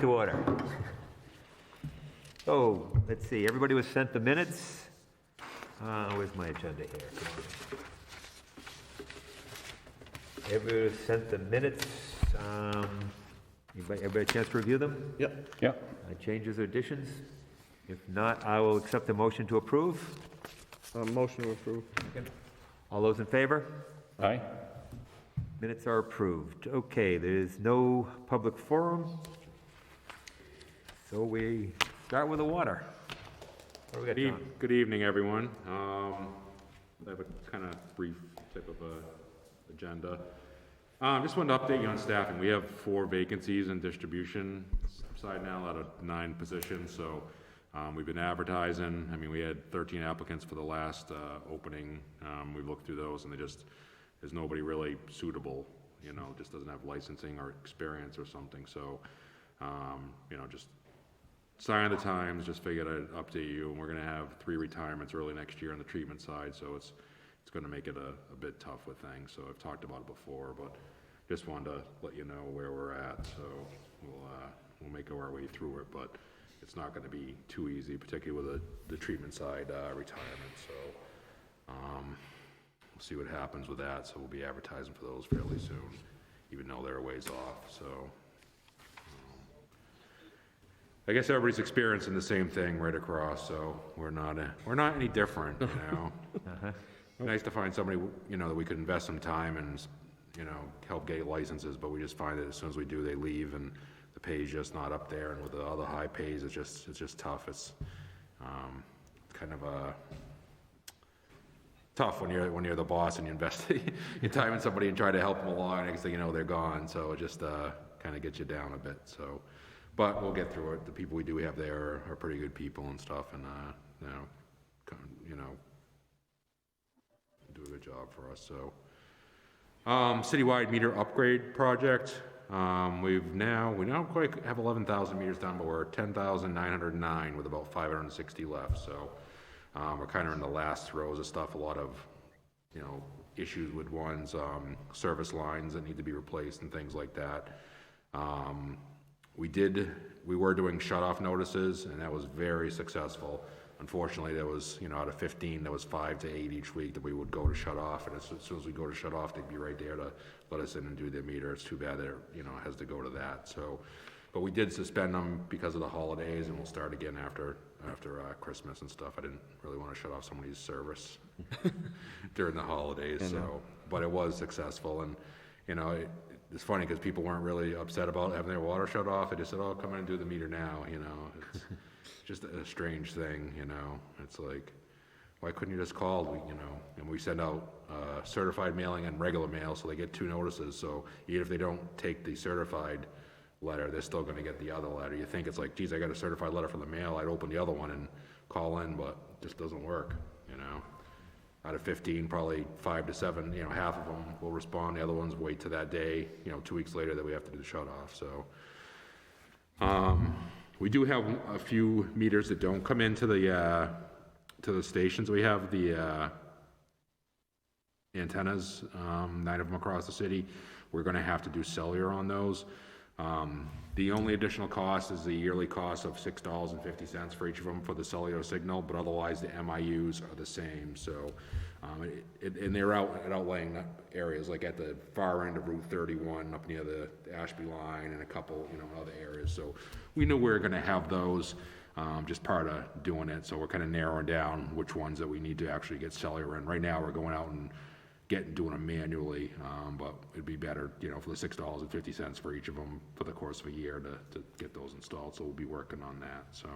To order. Oh, let's see, everybody was sent the minutes. Where's my agenda here? Everybody was sent the minutes. Everybody a chance to review them? Yep. Yep. Changes or additions? If not, I will accept the motion to approve. Motion to approve. All those in favor? Aye. Minutes are approved. Okay, there's no public forum. So we start with the water. What do we got, John? Good evening, everyone. I have a kind of brief type of agenda. Just wanted to update you on staffing. We have 4 vacancies in distribution side now out of 9 positions. So we've been advertising. I mean, we had 13 applicants for the last opening. We looked through those, and there's nobody really suitable. You know, just doesn't have licensing or experience or something. So, you know, just sign of the times, just figured I'd update you, and we're going to have 3 retirements early next year on the treatment side, so it's going to make it a bit tough with things. So I've talked about it before, but just wanted to let you know where we're at. So we'll make our way through it, but it's not going to be too easy, particularly with the treatment side retirement. So we'll see what happens with that. So we'll be advertising for those fairly soon, even though they're a ways off. So. I guess everybody's experiencing the same thing right across, so we're not any different, you know. Nice to find somebody, you know, that we could invest some time and, you know, help get licenses, but we just find that as soon as we do, they leave, and the pay is just not up there. And with the other high pays, it's just tough. It's kind of tough when you're the boss and you invest your time in somebody and try to help them along. Next thing you know, they're gone. So it just kind of gets you down a bit. So. But we'll get through it. The people we do have there are pretty good people and stuff, and you know, do a good job for us. So, citywide meter upgrade project. We now quite have 11,000 meters done, but we're at 10,909 with about 560 left. So we're kind of in the last throes of stuff. A lot of, you know, issues with service lines that need to be replaced and things like that. We were doing shut-off notices, and that was very successful. Unfortunately, there was, you know, out of 15, there was 5 to 8 each week that we would go to shut off, and as soon as we go to shut off, they'd be right there to let us in and do their meter. It's too bad that, you know, it has to go to that. So, but we did suspend them because of the holidays, and we'll start again after Christmas and stuff. I didn't really want to shut off somebody's service during the holidays, so, but it was successful, and, you know, it's funny because people weren't really upset about having their water shut off. They just said, "Oh, come in and do the meter now." You know, it's just a strange thing. You know, it's like, why couldn't you just call? You know, and we send out certified mailing and regular mail, so they get 2 notices. So even if they don't take the certified letter, they're still going to get the other letter. You think it's like, geez, I got a certified letter from the mail. I'd open the other one and call in, but it just doesn't work. You know. Out of 15, probably 5 to 7, you know, half of them will respond. The other ones wait to that day, you know, 2 weeks later that we have to do the shut off. So we do have a few meters that don't come into the stations. We have the antennas, 9 of them across the city. We're going to have to do cellular on those. The only additional cost is the yearly cost of $6.50 for each of them for the cellular signal, but otherwise the MIUs are the same. So, and they're out at outlying areas, like at the far end of Route 31, up near the Ashby line, and a couple, you know, other areas. So we knew we were going to have those, just part of doing it. So we're kind of narrowing down which ones that we need to actually get cellular in. Right now, we're going out and doing them manually, but it'd be better, you know, for the $6.50 for each of them for the course of a year to get those installed. So we'll be working on that. So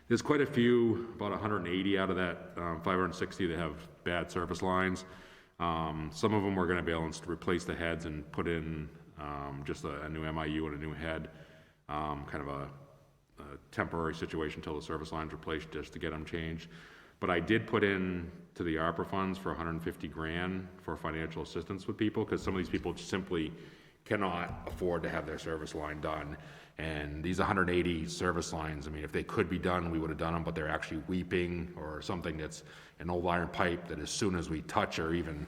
there's quite a few, about 180 out of that 560 that have bad surface lines. Some of them we're going to be able to replace the heads and put in just a new MIU and a new head, kind of a temporary situation until the service line's replaced, just to get them changed. But I did put in to the ARPA funds for $150,000 for financial assistance with people, because some of these people simply cannot afford to have their service line done. And these 180 service lines, I mean, if they could be done, we would have done them, but they're actually weeping, or something that's an old iron pipe that as soon as we touch or even,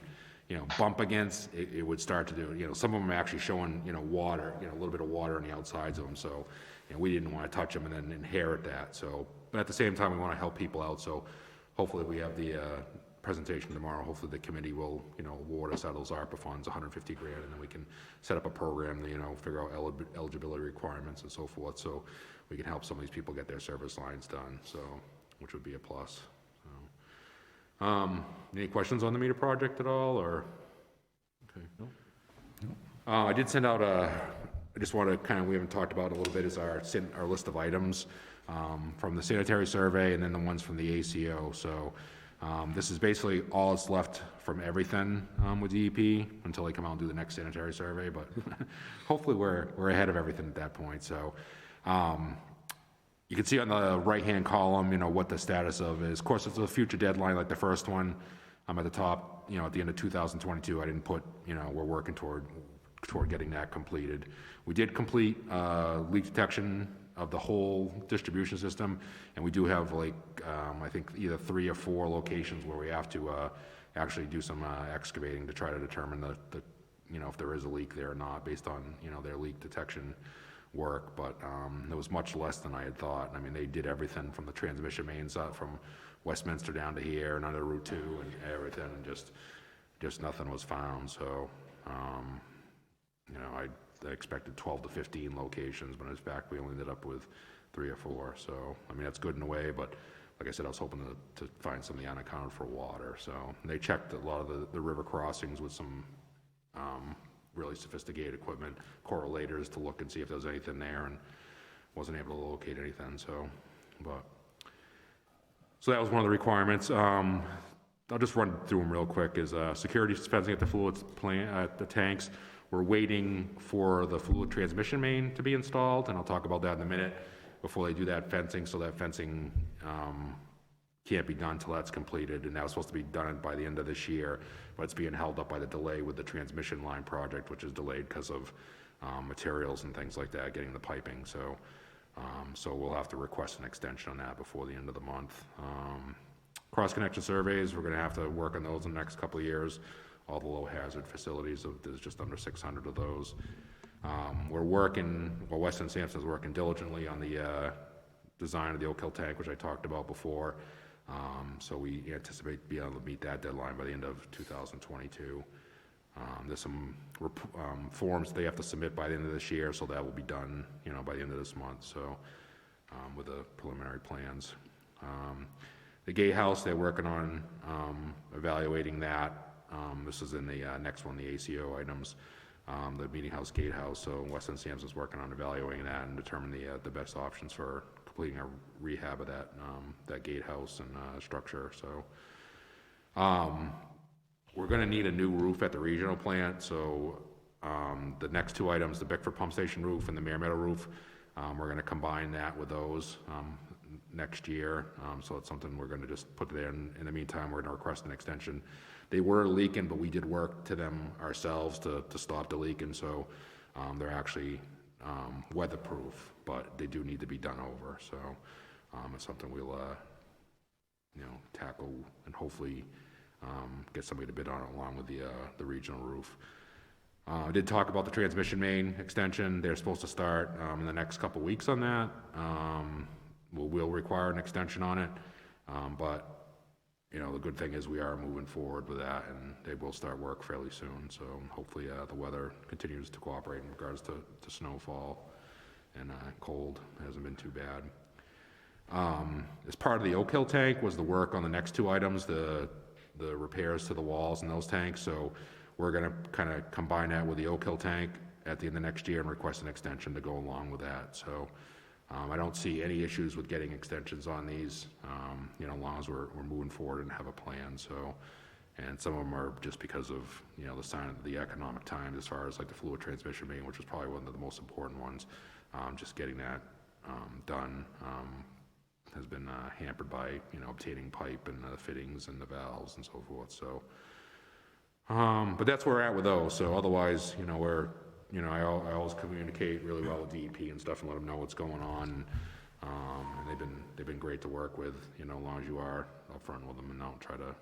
bump against, it would start to do, some of them are actually showing, water, a little bit of water on the outsides of them, so, we didn't want to touch them and then inherit that, so, but at the same time, we want to help people out, so hopefully we have the, presentation tomorrow, hopefully the committee will, award us out of those ARPA funds, 150 grand, and then we can set up a program to, figure out eligibility requirements and so forth, so we can help some of these people get their service lines done, so, which would be a plus. Any questions on the meter project at all, or? Okay. No. I did send out I just want to we haven't talked about it a little bit, is our list of items from the sanitary survey and then the ones from the ACO. So this is basically all that's left from everything with DEP until they come out and do the next sanitary survey, but hopefully we're ahead of everything at that point. So you can see on the right-hand column, what the status of is. Of course, it's a future deadline like the first one. I'm at the top, at the end of 2022. I didn't put, we're working toward getting that completed. We did complete leak detection of the whole distribution system, and we do have I think either 3 or 4 locations where we have to actually do some excavating to try to determine the if there is a leak there or not based on their leak detection work, but it was much less than I had thought. I mean, they did everything from the transmission mains up from Westminster down to here and under Route 2 and everything, and just nothing was found. So, I expected 12 to 15 locations, but in fact, we only ended up with 3 or 4. So, I mean, that's good in a way, but like I said, I was hoping to find some of the unaccounted for water. So, they checked a lot of the river crossings with some really sophisticated equipment, correlators to look and see if there was anything there, and wasn't able to locate anything. So that was one of the requirements. I'll just run through them real quick. Is security fencing at the fluids plant at the tanks. We're waiting for the fluid transmission main to be installed, and I'll talk about that in a minute. Before they do that fencing, so that fencing can't be done until that's completed, and that was supposed to be done by the end of this year, but it's being held up by the delay with the transmission line project, which is delayed because of materials and things like that, getting the piping. So we'll have to request an extension on that before the end of the month. Cross-connection surveys, we're going to have to work on those in the next couple of years. All the low-hazard facilities, there's just under 600 of those. We're working, Weston Sampson's working diligently on the design of the Oak Hill tank, which I talked about before. So we anticipate being able to meet that deadline by the end of 2022. There's some forms they have to submit by the end of this year, so that will be done, by the end of this month. So with the preliminary plans. The gatehouse, they're working on evaluating that. This is in the next one, the ACO items, the meeting house, gatehouse. So Weston Sampson's working on evaluating that and determining the best options for completing a rehab of that gatehouse and structure. So we're going to need a new roof at the regional plant. So the next 2 items, the Bickford pump station roof and the Mare Meadow roof, we're going to combine that with those next year. So it's something we're going to just put there. In the meantime, we're going to request an extension. They were leaking, but we did work to them ourselves to stop the leaking. So they're actually weatherproof, but they do need to be done over. So it's something we'll tackle and hopefully get somebody to bid on it along with the regional roof. I did talk about the transmission main extension. They're supposed to start in the next couple weeks on that. We'll require an extension on it, but the good thing is we are moving forward with that, and they will start work fairly soon. So hopefully the weather continues to cooperate in regards to snowfall, and cold. It hasn't been too bad. As part of the Oak Hill tank was the work on the next 2 items, the repairs to the walls in those tanks. So we're going to kind of combine that with the Oak Hill tank at the end of next year and request an extension to go along with that. So I don't see any issues with getting extensions on these, as long as we're moving forward and have a plan. So, and some of them are just because of, the sign of the economic times, as far as like the fluid transmission main, which is probably one of the most important ones. Just getting that done has been hampered by, obtaining pipe and the fittings and the valves and so forth. So, but that's where we're at with those. So otherwise, I always communicate really well with DEP and stuff and let them know what's going on. And they've been great to work with, as long as you are upfront with them and don't try to,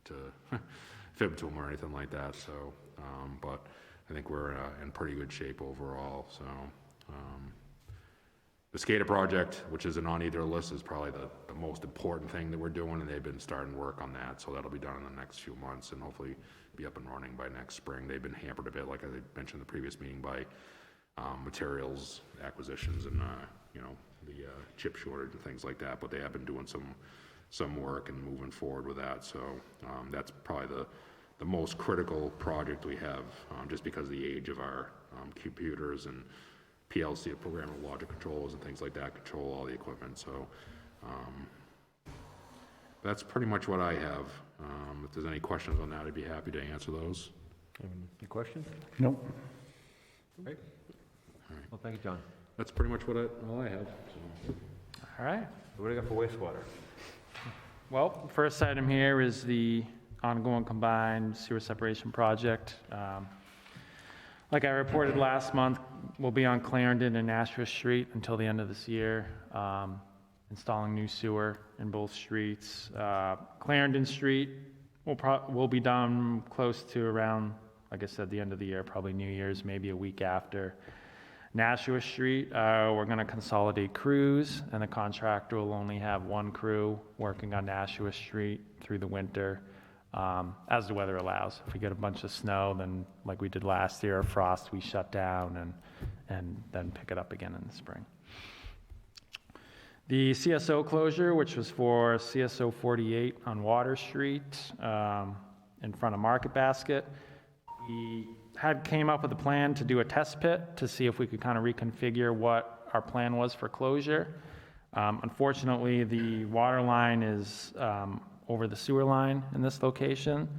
to fib to them or anything like that, so, but I think we're in pretty good shape overall, so. The SCADA project, which isn't on either list, is probably the most important thing that we're doing, and they've been starting work on that, so that'll be done in the next few months and hopefully be up and running by next spring. They've been hampered a bit, like I mentioned in the previous meeting, by materials acquisitions and, you know, the chip shortage and things like that, but they have been doing some work and moving forward with that, so that's probably the most critical project we have, just because of the age of our computers and PLC, programmable logic controllers and things like that, control all the equipment, so that's pretty much what I have. If there's any questions on that, I'd be happy to answer those. Any questions? Nope. Great. Well, thank you, John. That's pretty much all I have. So. All right. What do you got for wastewater? Well, first item here is the ongoing combined sewer separation project. Like I reported last month, we'll be on Clarendon and Nashua Street until the end of this year, installing new sewer in both streets. Clarendon Street will be done close to around, like I said, the end of the year, probably New Year's, maybe a week after. Nashua Street, we're going to consolidate crews, and the contractor will only have one crew working on Nashua Street through the winter, as the weather allows. If we get a bunch of snow, then like we did last year, or frost, we shut down and then pick it up again in the spring. The CSO closure, which was for CSO 48 on Water Street, in front of Market Basket, we came up with a plan to do a test pit to see if we could kind of reconfigure what our plan was for closure. Unfortunately, the water line is over the sewer line in this location,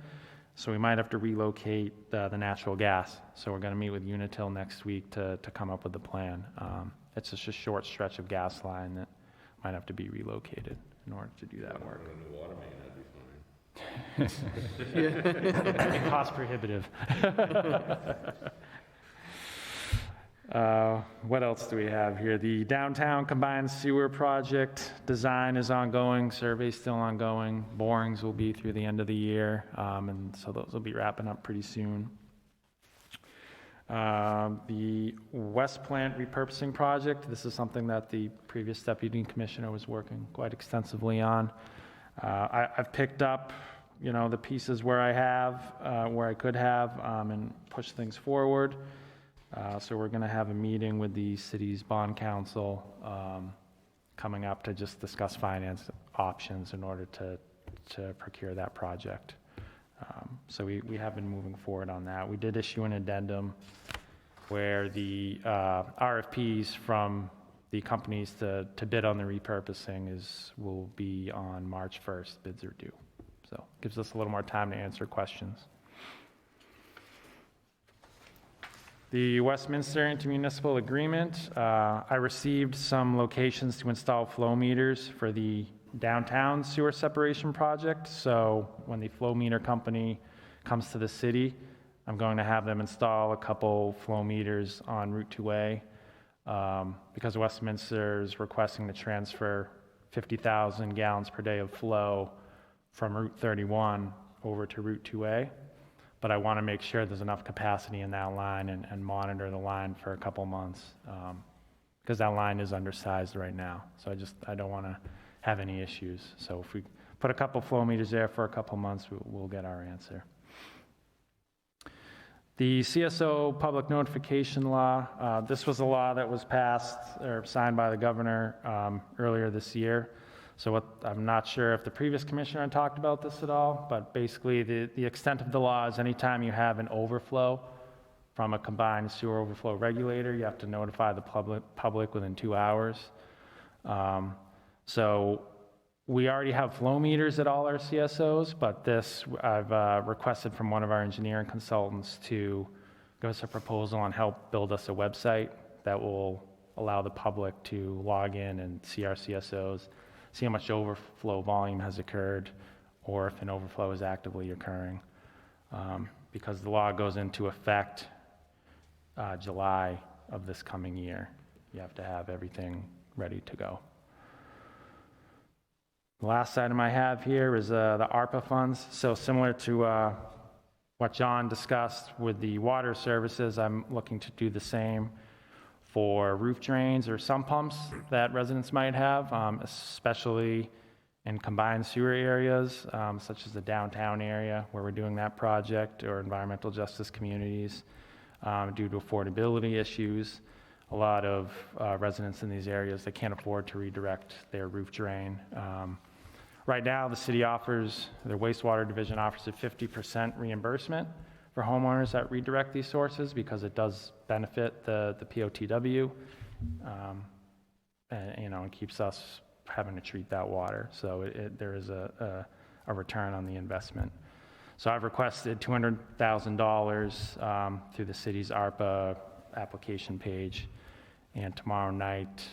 so we might have to relocate the natural gas. So we're going to meet with Unitil next week to come up with the plan. It's just a short stretch of gas line that might have to be relocated in order to do that work. A new water main, that'd be fine. Cost prohibitive. What else do we have here? The downtown combined sewer project design is ongoing, survey's still ongoing, borings will be through the end of the year, and so those will be wrapping up pretty soon. The West Plant repurposing project, this is something that the previous deputy commissioner was working quite extensively on. I've picked up, you know, the pieces where I could have, and push things forward. So we're going to have a meeting with the city's bond council coming up to just discuss finance options in order to procure that project. So we have been moving forward on that. We did issue an addendum where the RFPs from the companies to bid on the repurposing will be on March 1st. Bids are due. So it gives us a little more time to answer questions. The Westminster InterMunicipal agreement, I received some locations to install flow meters for the downtown sewer separation project. So when the flow meter company comes to the city, I'm going to have them install a couple flow meters on Route 2A because Westminster is requesting to transfer 50,000 gallons per day of flow from Route 31 over to Route 2A. But I want to make sure there's enough capacity in that line and monitor the line for a couple months because that line is undersized right now. So I don't want to have any issues. So if we put a couple flow meters there for a couple months, we'll get our answer. The CSO public notification law, this was a law that was passed or signed by the governor earlier this year. So I'm not sure if the previous commissioner had talked about this at all, but basically the extent of the law is anytime you have an overflow from a combined sewer overflow regulator, you have to notify the public within 2 hours. So we already have flow meters at all our CSOs, but this I've requested from one of our engineering consultants to give us a proposal and help build us a website that will allow the public to log in and see our CSOs, see how much overflow volume has occurred, or if an overflow is actively occurring. Because the law goes into effect July of this coming year. You have to have everything ready to go. The last item I have here is the ARPA funds. So similar to what John discussed with the water services, I'm looking to do the same for roof drains or sump pumps that residents might have, especially in combined sewer areas, such as the downtown area where we're doing that project, or environmental justice communities, due to affordability issues. A lot of residents in these areas, they can't afford to redirect their roof drain. Right now, the city their wastewater division offers a 50% reimbursement for homeowners that redirect these sources because it does benefit the POTW, and it keeps us having to treat that water. So there is a return on the investment. So I've requested $200,000 through the city's ARPA application page, and tomorrow night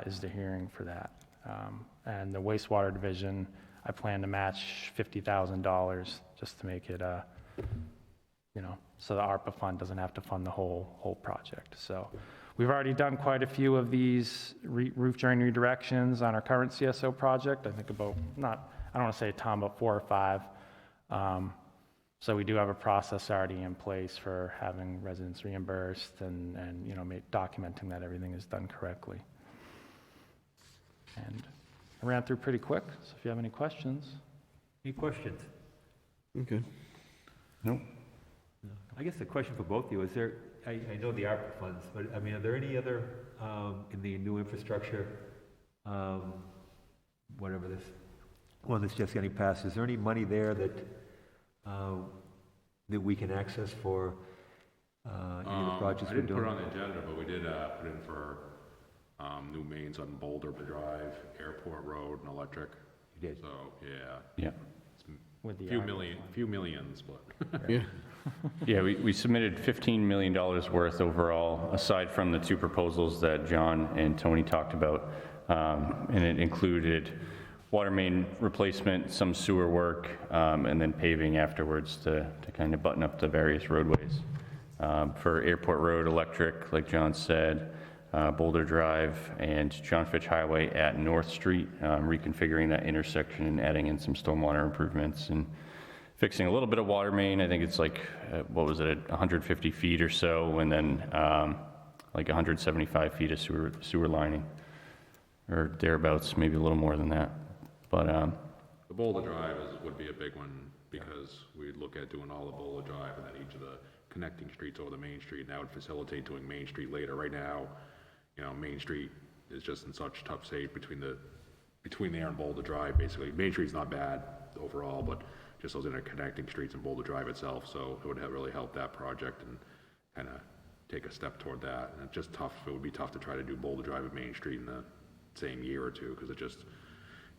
is the hearing for that. And the wastewater division, I plan to match $50,000 just to make it, so the ARPA fund doesn't have to fund the whole project. So we've already done quite a few of these roof drain redirections on our current CSO project. I think about, I don't want to say a ton, but 4 or 5. So we do have a process already in place for having residents reimbursed and documenting that everything is done correctly. And I ran through pretty quick, so if you have any questions. Any questions? Okay. Nope. I guess the question for both of you, is there, I know the ARPA funds, but I mean, are there any other, in the new infrastructure, whatever this one that's just getting passed, is there any money there that we can access for any of the projects we're doing? I didn't put it on the agenda, but we did put in for new mains on Boulder Drive, Airport Road, and electric. You did? So, yeah. Yeah. With the Few millions, but. Yeah. Yeah, we submitted $15 million worth overall, aside from the 2 proposals that John and Tony talked about. And it included water main replacement, some sewer work, and then paving afterwards to kind of button up the various roadways. For Airport Road, electric, like John said, Boulder Drive and John Fitch Highway at North Street, reconfiguring that intersection and adding in some stormwater improvements and fixing a little bit of water main. I think it's like, 150 feet or so, and then like 175 feet of sewer lining, or thereabouts, maybe a little more than that. But The Boulder Drive would be a big one, because we'd look at doing all the Boulder Drive and then each of the connecting streets over the Main Street, and that would facilitate doing Main Street later. Right now, Main Street is just in such tough shape between there and Boulder Drive, basically. Main Street's not bad overall, but just those interconnecting streets and Boulder Drive itself, so it would really help that project and kind of take a step toward that. And it's just tough, it would be tough to try to do Boulder Drive and Main Street in the same year or two, because it just,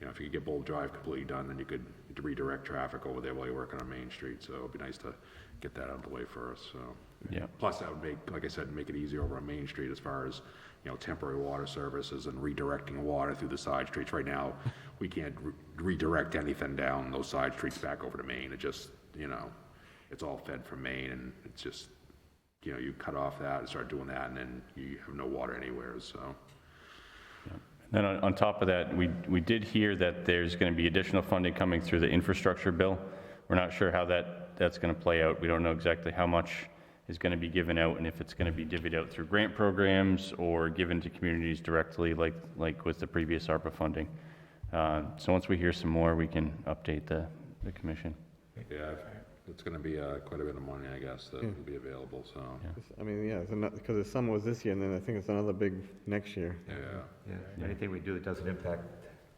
if you could get Boulder Drive completely done, then you could redirect traffic over there while you're working on Main Street, so it'd be nice to get that out of the way first, so. yeah, Plus, that would make, like I said, make it easier over on Main Street as far as, temporary water services and redirecting water through the side streets. Right now, we can't redirect anything down those side streets back over to Main. It just, it's all fed from Main, and it's just, you cut off that and start doing that, and then you have no water anywhere, so. Then on top of that, we did hear that there's going to be additional funding coming through the infrastructure bill. We're not sure how that's going to play out. We don't know exactly how much is going to be given out, and if it's going to be divvied out through grant programs or given to communities directly, like with the previous ARPA funding. So once we hear some more, we can update the commission. Yeah, it's going to be quite a bit of money, I guess, that will be available, so. I mean, yeah, because the summer was this year, and then I think it's another big next year. Yeah, Anything we do that doesn't impact,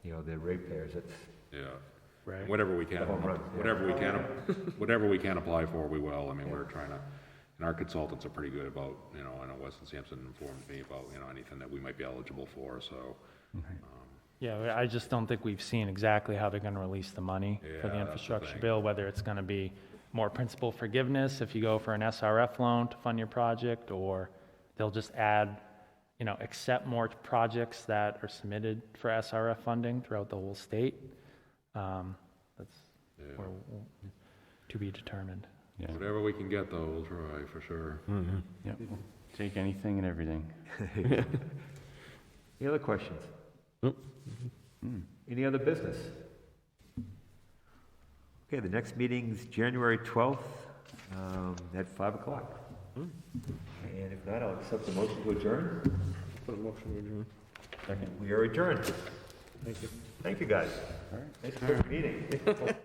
the ratepayers, it's, yeah. Right. Whatever we can, The home run, yeah. whatever we can apply for, we will. I mean, we're trying to, and our consultants are pretty good about, I know Weston Sampson informed me about, anything that we might be eligible for, so. Yeah, I just don't think we've seen exactly how they're going to release the money for the Yeah, that's the infrastructure thing. bill, whether it's going to be more principal forgiveness if you go for an SRF loan to fund your project, or they'll just add, accept more projects that are submitted for SRF funding throughout the whole state. That's to be determined. Yeah. Whatever we can get, though, we'll try, for sure. Yeah. Take anything and everything. Any other questions? Nope. Any other business? Okay, the next meeting's January 12th at 5 o'clock. And if not, I'll accept the motion to adjourn. Put a motion to adjourn. We are adjourned. Thank you. Thank you, guys. Nice quick meeting.